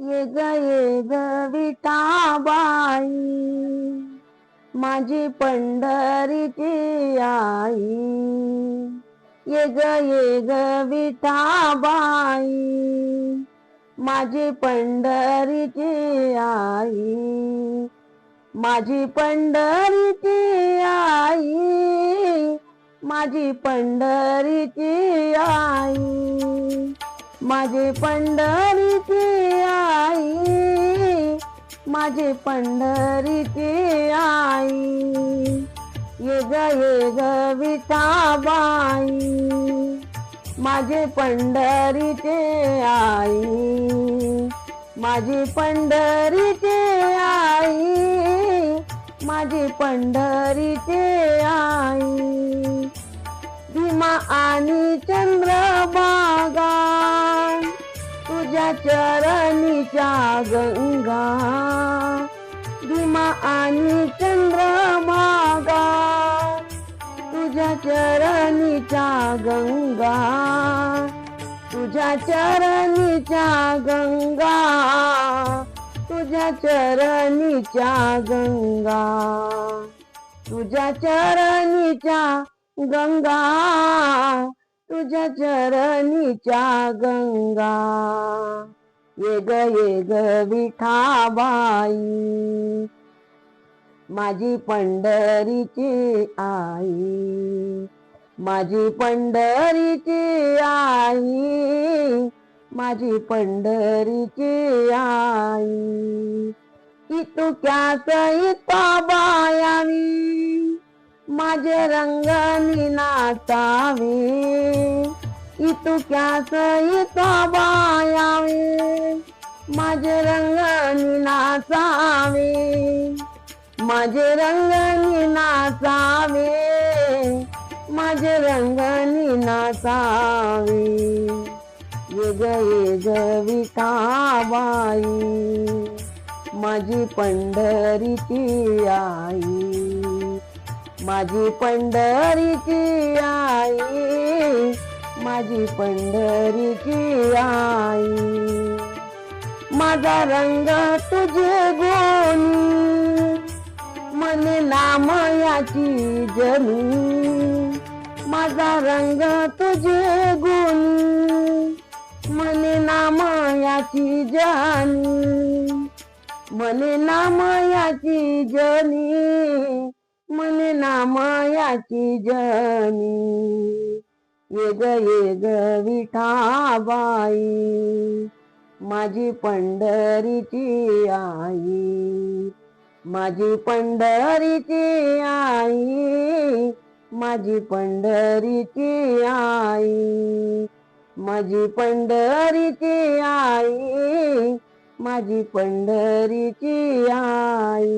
ये ग विठाबाई, माझी पंढरीची आई. ये ग विठाबाई, माझी पंढरीची आई. माझी पंढरीची आई, माझी पंढरीची आई. माझी पंढरीची आई, माझी पंढरीची आई. ये ग विठाबाई, माझी पंढरीची आई. माझी पंढरीची आई, माझी पंढरीची आई. भीमा आणि चंद्रभागा, तुझ्या चरणीच्या गंगा. भीमा आणि चंद्रभागा, तुझ्या चरणीच्या गंगा. तुझ्या चरणीच्या गंगा, तुझ्या चरणीच्या गंगा. तुझ्या चरणीच्या गंगा, तुझ्या चरणीच्या गंगा. ये ग विठाबाई, माझी पंढरीची आई. माझी पंढरीची आई, माझी पंढरीची आई. इतुक्यास इतबायावी, माझे रंगनी नाचावे. इतुक्यास इतबायावी, माझे रंगनी नाचावे. माझे रंगनी नाचावे, माझे रंगनी नाचावे. ये ग विठाबाई, माझी पंढरीची आई. माझी पंढरीची आई, माझी पंढरीची आई. माझा रंग तुझे गोनी, मने नाम याची जनी. माझा रंग तुझे गुणी, मने नाम याची जनी. मने नाम याची जनी, मने नाम याची जनी. ये ग विठाबाई, माझी पंढरीची आई. माझी पंढरीची आई, माझी पंढरीची आई. माझी पंढरीची आई, माझी पंढरीची आई.